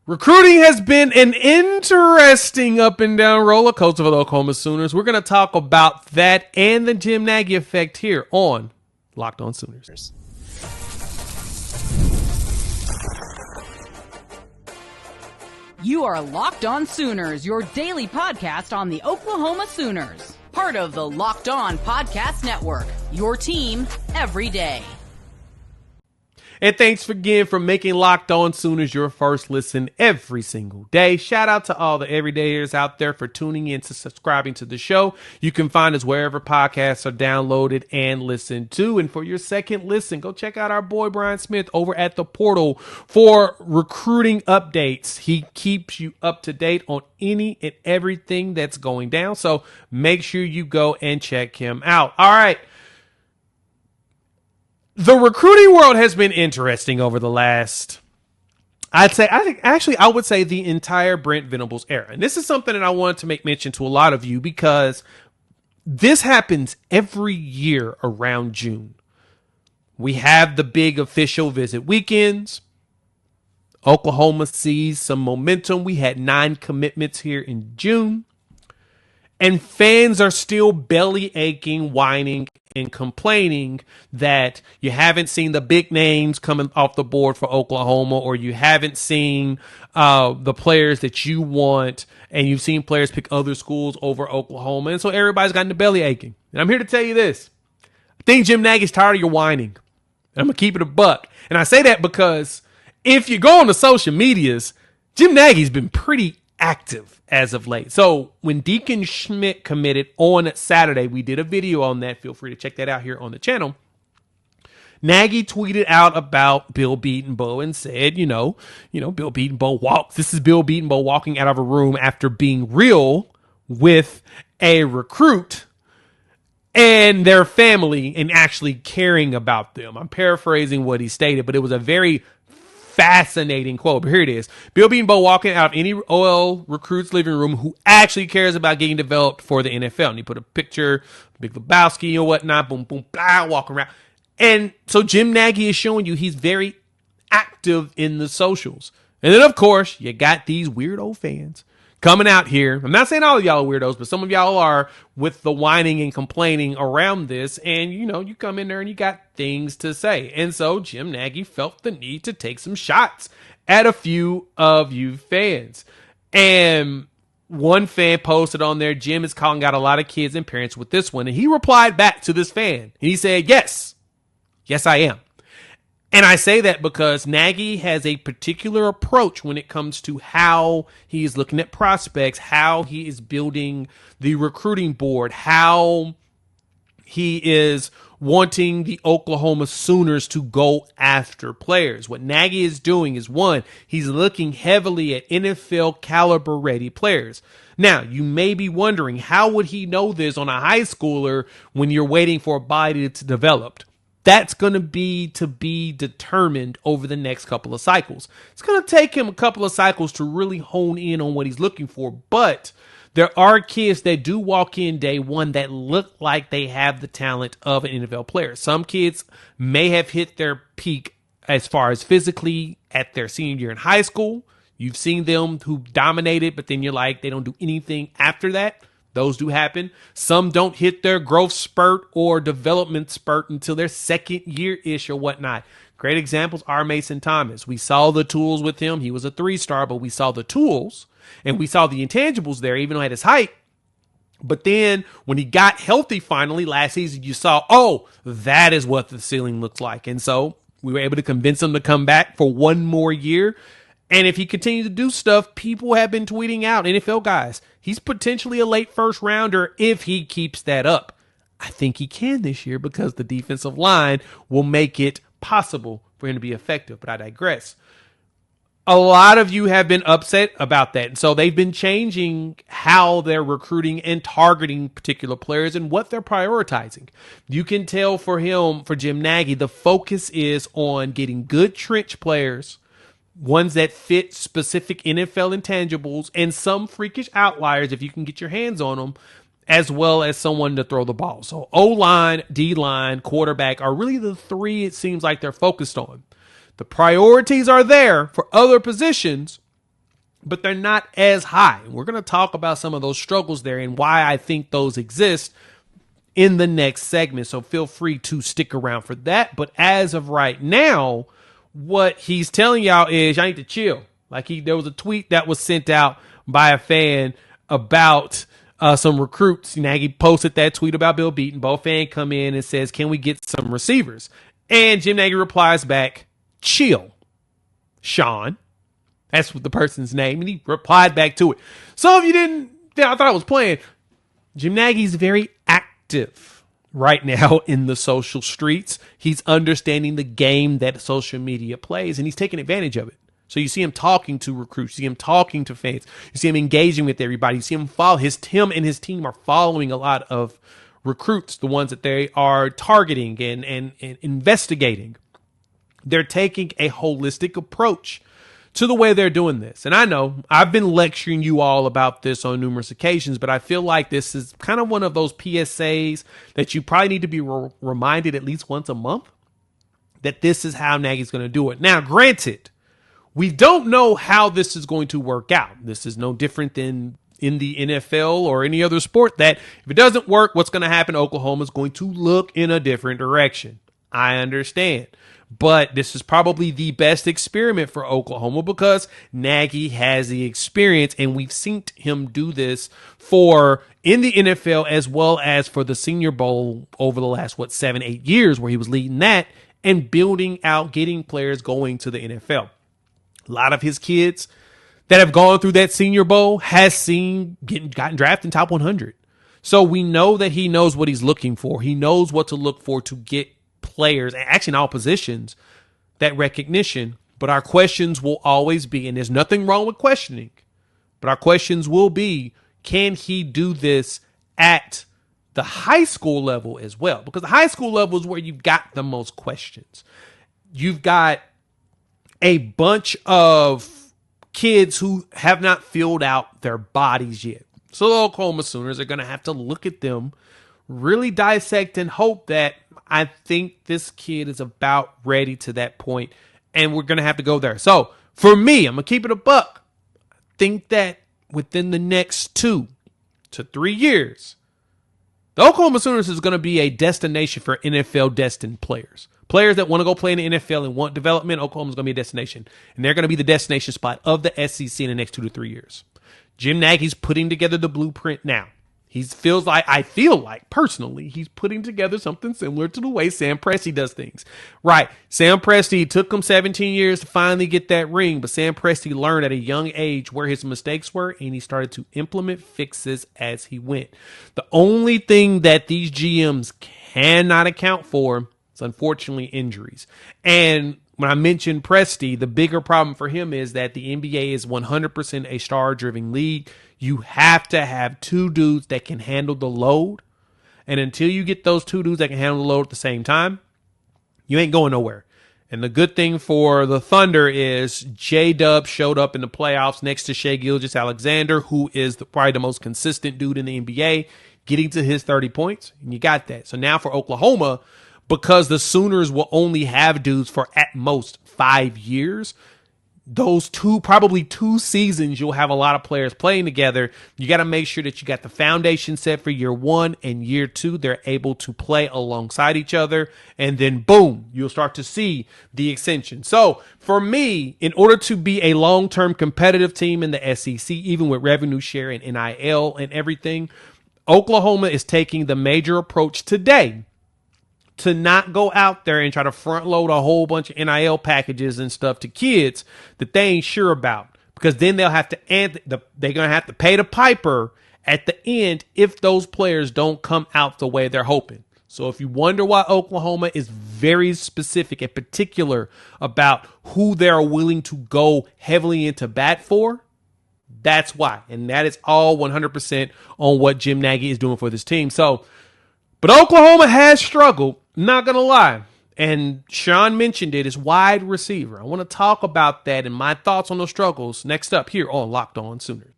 Recruiting has been an interesting up and down roller coaster for the Oklahoma Sooners. We're going to talk about that and the Jim Nagy effect here on Locked On Sooners. You are Locked On Sooners, your daily podcast on the Oklahoma Sooners. Part of the Locked On Podcast Network, your team every day. And thanks again for making Locked On Sooners your first listen every single day. Shout out to all the everydayers out there for tuning in to subscribing to the show. You can find us wherever podcasts are downloaded and listened to. And for your second listen, go check out our boy Brian Smith over at The Portal for recruiting updates. He keeps you up to date on any and everything that's going down. So make sure you go and check him out. All right. The recruiting world has been interesting over the last, I would say the entire Brent Venables era. And this is something that I wanted to make mention to a lot of you because this happens every year around June. We have the big official visit weekends. Oklahoma sees some momentum. We had 9 commitments here in June. And fans are still belly aching, whining, and complaining that you haven't seen the big names coming off the board for Oklahoma, or you haven't seen the players that you want, and you've seen players pick other schools over Oklahoma. And so everybody's gotten the belly aching. And I'm here to tell you this. I think Jim Nagy's tired of your whining. And I'm going to keep it a buck. And I say that because if you go on the social medias, Jim Nagy's been pretty active as of late. So when Deacon Schmidt committed on Saturday, we did a video on that. Feel free to check that out here on the channel. Nagy tweeted out about Bill Bedenbaugh and said, Bill Bedenbaugh walks. This is Bill Bedenbaugh walking out of a room after being real with a recruit and their family and actually caring about them. I'm paraphrasing what he stated, but it was a very fascinating quote. But here it is. Bill Bedenbaugh walking out of any OL recruit's living room who actually cares about getting developed for the NFL. And he put a picture, Big Lebowski or whatnot, boom, boom, blah, walking around. And so Jim Nagy is showing you he's very active in the socials. And then, of course, you got these weirdo fans coming out here. I'm not saying all of y'all are weirdos, but some of y'all are, with the whining and complaining around this. And, you come in there and you got things to say. And so Jim Nagy felt the need to take some shots at a few of you fans. And one fan posted on there, Jim is calling out a lot of kids and parents with this one. And he replied back to this fan. And he said, yes, I am. And I say that because Nagy has a particular approach when it comes to how he is looking at prospects, how he is building the recruiting board, how he is wanting the Oklahoma Sooners to go after players. What Nagy is doing is, one, he's looking heavily at NFL caliber ready players. Now, you may be wondering, how would he know this on a high schooler when you're waiting for a body to develop? That's going to be determined over the next couple of cycles. It's going to take him a couple of cycles to really hone in on what he's looking for. But there are kids that do walk in day one that look like they have the talent of an NFL player. Some kids may have hit their peak as far as physically at their senior year in high school. You've seen them who dominated, but then you're like, they don't do anything after that. Those do happen. Some don't hit their growth spurt or development spurt until their second year-ish or whatnot. Great examples are Mason Thomas. We saw the tools with him. He was a 3-star, but we saw the tools and we saw the intangibles there, even though at his height. But then when he got healthy finally last season, you saw, that is what the ceiling looks like. And so we were able to convince him to come back for one more year. And if he continues to do stuff, people have been tweeting out, NFL guys, he's potentially a late first rounder if he keeps that up. I think he can this year because the defensive line will make it possible for him to be effective. But I digress. A lot of you have been upset about that. And so they've been changing how they're recruiting and targeting particular players and what they're prioritizing. You can tell for Jim Nagy, the focus is on getting good trench players, ones that fit specific NFL intangibles, and some freakish outliers if you can get your hands on them, as well as someone to throw the ball. So O-line, D-line, quarterback are really the three it seems like they're focused on. The priorities are there for other positions, but they're not as high. We're going to talk about some of those struggles there and why I think those exist in the next segment. So feel free to stick around for that. But as of right now, what he's telling y'all is y'all need to chill. Like there was a tweet that was sent out by a fan about some recruits. Nagy posted that tweet about Bill Beaton. Both fan come in and says, can we get some receivers? And Jim Nagy replies back, chill, Sean. That's what the person's name. And he replied back to it. So if you didn't, I thought I was playing. Jim Nagy's very active right now in the social streets. He's understanding the game that social media plays, and he's taking advantage of it. So you see him talking to recruits, you see him talking to fans, you see him engaging with everybody, you see him follow him and his team are following a lot of recruits, the ones that they are targeting and investigating. They're taking a holistic approach to the way they're doing this. And I know I've been lecturing you all about this on numerous occasions, but I feel like this is kind of one of those PSAs that you probably need to be reminded at least once a month that this is how Nagy's going to do it. Now, granted, we don't know how this is going to work out. This is no different than in the NFL or any other sport that if it doesn't work, what's going to happen? Oklahoma is going to look in a different direction. I understand. But this is probably the best experiment for Oklahoma because Nagy has the experience, and we've seen him do this in the NFL as well as for the Senior Bowl over the last, 7-8 years where he was leading that and building out, getting players going to the NFL. A lot of his kids that have gone through that Senior Bowl gotten drafted in top 100. So we know that he knows what he's looking for. He knows what to look for to get players, actually in all positions, that recognition. But our questions will always be, and there's nothing wrong with questioning, but our questions will be, can he do this at the high school level as well? Because the high school level is where you've got the most questions. You've got a bunch of kids who have not filled out their bodies yet. So the Oklahoma Sooners are going to have to look at them, really dissect, and hope that I think this kid is about ready to that point, and we're going to have to go there. So for me, I'm going to keep it a buck. I think that within the next 2 to 3 years, the Oklahoma Sooners is going to be a destination for NFL destined players. Players that want to go play in the NFL and want development, Oklahoma's going to be a destination. And they're going to be the destination spot of the SEC in the next 2 to 3 years. Jim Nagy's putting together the blueprint now. I feel like personally, he's putting together something similar to the way Sam Presti does things. Right. Sam Presti took him 17 years to finally get that ring, but Sam Presti learned at a young age where his mistakes were, and he started to implement fixes as he went. The only thing that these GMs cannot account for is unfortunately injuries. And when I mentioned Presti, the bigger problem for him is that the NBA is 100% a star-driven league. You have to have 2 dudes that can handle the load. And until you get those 2 dudes that can handle the load at the same time, you ain't going nowhere. And the good thing for the Thunder is J-Dub showed up in the playoffs next to Shai Gilgeous-Alexander, who is probably the most consistent dude in the NBA, getting to his 30 points. And you got that. So now for Oklahoma, because the Sooners will only have dudes for at most 5 years, those probably 2 seasons, you'll have a lot of players playing together. You got to make sure that you got the foundation set for year 1 and year 2. They're able to play alongside each other. And then boom, you'll start to see the ascension. So for me, in order to be a long-term competitive team in the SEC, even with revenue share and NIL and everything, Oklahoma is taking the major approach today to not go out there and try to front load a whole bunch of NIL packages and stuff to kids that they ain't sure about, because then they're going to have to pay the piper at the end if those players don't come out the way they're hoping. So if you wonder why Oklahoma is very specific and particular about who they're willing to go heavily into bat for, that's why. And that is all 100% on what Jim Nagy is doing for this team. But Oklahoma has struggled, not going to lie. And Sean mentioned it, is wide receiver. I want to talk about that and my thoughts on those struggles next up here on Locked On Sooners.